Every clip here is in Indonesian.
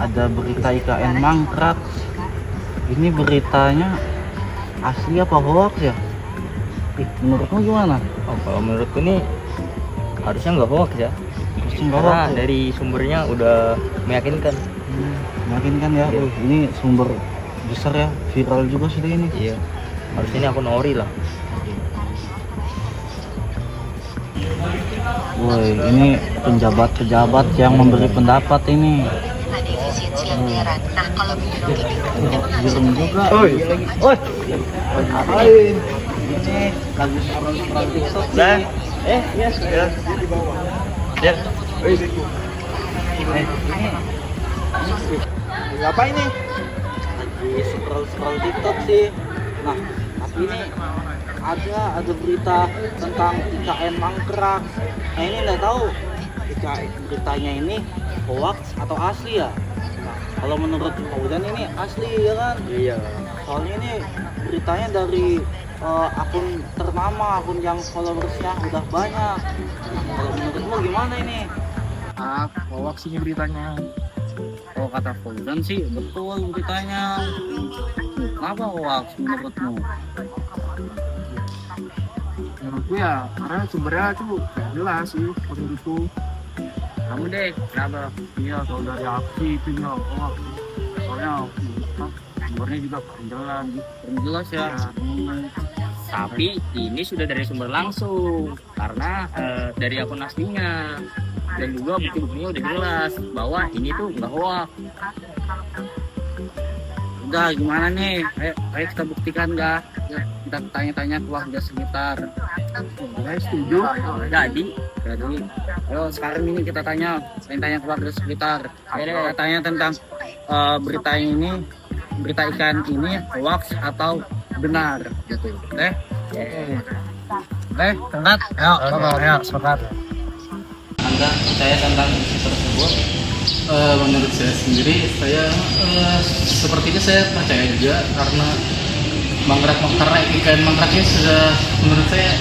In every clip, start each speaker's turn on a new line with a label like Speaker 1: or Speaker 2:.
Speaker 1: Ada berita IKN mangkrak. Ini beritanya asli apa hoax ya? Menurutmu gimana?
Speaker 2: Oh, kalau menurutku ini harusnya nggak hoax ya,
Speaker 1: Harusnya nggak
Speaker 2: karena
Speaker 1: hoax ya?
Speaker 2: dari sumbernya udah meyakinkan.
Speaker 1: Meyakinkan ya.
Speaker 2: Iya.
Speaker 1: Ini sumber besar ya, viral juga sudah ini.
Speaker 2: Iya, harusnya ini akun ori lah.
Speaker 1: Woi, ini pejabat-pejabat yang memberi pendapat ini.
Speaker 3: Nah, kalau begitu
Speaker 1: Jerem juga.
Speaker 2: Oi.
Speaker 1: Ini lagi scroll TikTok
Speaker 2: Dah.
Speaker 1: nih.
Speaker 2: Yes, ya. Ya.
Speaker 1: Apa ini? Lagi scroll TikTok sih. Nah, tapi ini ada berita tentang IKN mangkrak. Nah, ini nggak tahu beritanya ini hoax atau asli ya. Nah, kalau menurut Paudan ini asli ya kan?
Speaker 2: Iya.
Speaker 1: Soalnya ini beritanya dari akun ternama, akun yang followersnya udah banyak. Kalau menurutmu gimana ini?
Speaker 4: Hoax ini beritanya.
Speaker 1: Kalau kata Paudan sih betul beritanya. Kenapa hoax menurutmu?
Speaker 4: Menurutku ya, karena sumbernya tuh jelas sih menurutku. Kamu deh, kenapa? Iya, kalau dari aksi itu ya hoax. Soalnya sumbernya juga kurang jelas
Speaker 1: Jelas ya.
Speaker 4: Tapi ini sudah dari sumber langsung, karena dari akun aslinya. Dan juga bukti-buktinya udah jelas bahwa ini tuh nggak hoax.
Speaker 1: Udah gimana nih? Ayo kita buktikan nggak? Kita tanya-tanya ke warga sekitar.
Speaker 4: Saya setuju.
Speaker 1: Jadi, ayo sekarang ini kita tanya ke warga sekitar. Kita tanya tentang berita ini, berita ikan ini hoax atau benar gitu. Tengkat. Ayo, sepakat. Anda percaya tentang isu tersebut?
Speaker 5: Menurut saya sendiri, sepertinya saya percaya juga karena karena ikan mangkraknya sudah menurut saya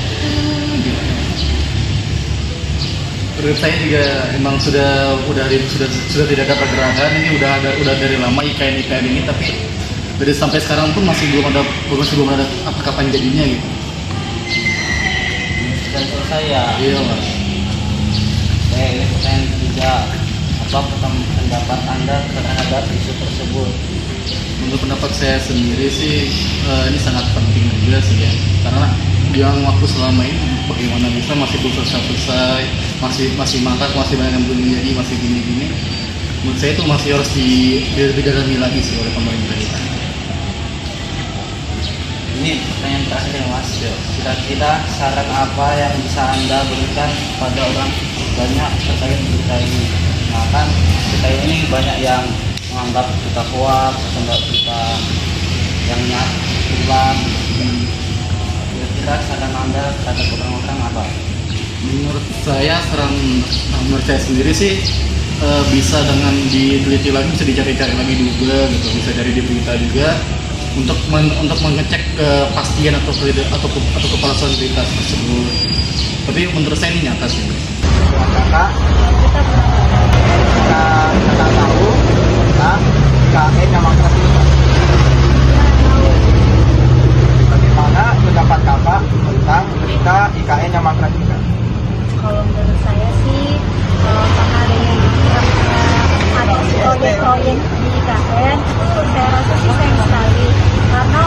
Speaker 5: juga emang sudah tidak ada pergerakan. Ini udah dari lama ikan ini, tapi dari sampai sekarang pun masih belum ada apa kapan jadinya gitu.
Speaker 1: Sudah selesai ya.
Speaker 5: Iya mas.
Speaker 1: Ini pertanyaan ketiga. Apa pendapat Anda terhadap isu tersebut?
Speaker 5: Menurut pendapat saya sendiri sih ini sangat penting juga sih ya, karena yang waktu selama ini bagaimana bisa masih belum selesai, masih mangkrak, masih banyak yang belum menjadi, masih gini. Menurut saya itu masih harus didalami lagi sih oleh pemerintah kita.
Speaker 1: Ini pertanyaan terakhir ya Mas. Kira-kira saran apa yang bisa Anda berikan pada orang banyak terkait berita ini? Nah kan berita ini banyak yang menganggap berita hoax atau enggak berita yang ulang. Kira-kira saran Anda terhadap orang-orang apa?
Speaker 5: Menurut saya sendiri sih bisa dengan diteliti lagi, bisa dicari-cari lagi juga gitu, bisa dari di berita juga untuk mengecek kepastian atau kepalsuan berita tersebut. Tapi menurut saya ini nyata sih.
Speaker 1: Kakak, kita tahu tentang IKN yang mangkrak ini. Bagaimana pendapat kakak tentang berita IKN yang mangkrak ini?
Speaker 3: kalau menurut saya sih karena ada proyek-proyek di IKN itu saya rasa sih sayang sekali karena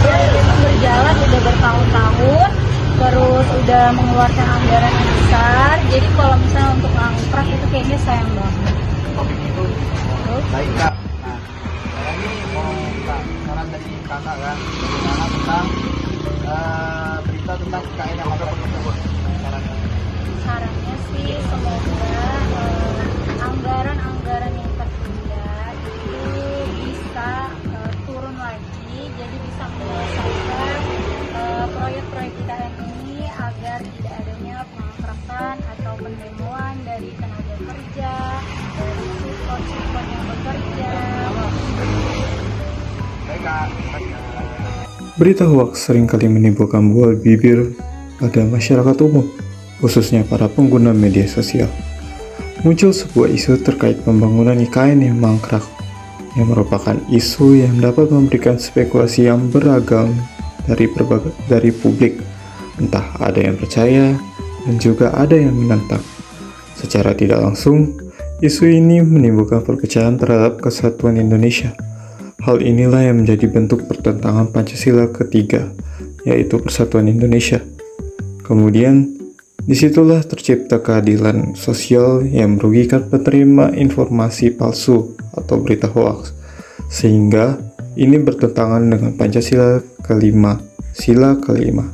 Speaker 3: proyek itu berjalan udah bertahun-tahun terus udah mengeluarkan anggaran yang besar, jadi kalau misalnya untuk mangkrak itu kayaknya sayang banget.
Speaker 1: Baik kak, nah saya ini mau minta saran dari kakak kan bagaimana tentang tentang IKN yang ada
Speaker 3: Sarannya sih semoga anggaran-anggaran yang tertunda itu bisa turun lagi, jadi bisa menyelesaikan proyek-proyek IKN ini agar tidak adanya pengangkatan atau pendemoan dari tenaga kerja, dari siswa-siswa yang bekerja.
Speaker 6: Berita hoaks seringkali menimbulkan buah bibir pada masyarakat umum, khususnya para pengguna media sosial. Muncul sebuah isu terkait pembangunan IKN yang mangkrak, yang merupakan isu yang dapat memberikan spekulasi yang beragam dari publik. Entah ada yang percaya dan juga ada yang menentang. Secara tidak langsung, isu ini menimbulkan perpecahan terhadap kesatuan Indonesia. Hal inilah yang menjadi bentuk pertentangan Pancasila ketiga, yaitu Persatuan Indonesia. Kemudian, disitulah tercipta keadilan sosial yang merugikan penerima informasi palsu atau berita hoaks, sehingga ini bertentangan dengan Pancasila kelima, sila kelima.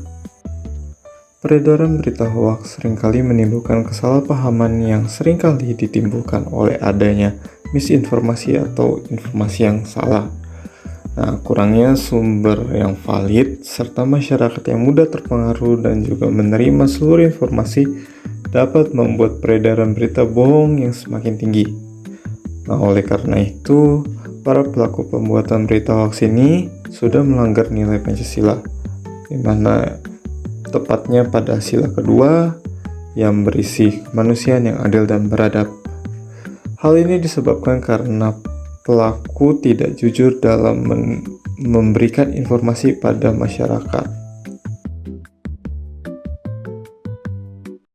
Speaker 6: Peredaran berita hoaks seringkali menimbulkan kesalahpahaman yang seringkali ditimbulkan oleh adanya misinformasi atau informasi yang salah. Nah, kurangnya sumber yang valid serta masyarakat yang mudah terpengaruh dan juga menerima seluruh informasi dapat membuat peredaran berita bohong yang semakin tinggi. Nah, oleh karena itu, para pelaku pembuatan berita hoaks ini sudah melanggar nilai Pancasila, di mana tepatnya pada sila kedua yang berisi kemanusiaan yang adil dan beradab. Hal ini disebabkan karena pelaku tidak jujur dalam memberikan informasi pada masyarakat.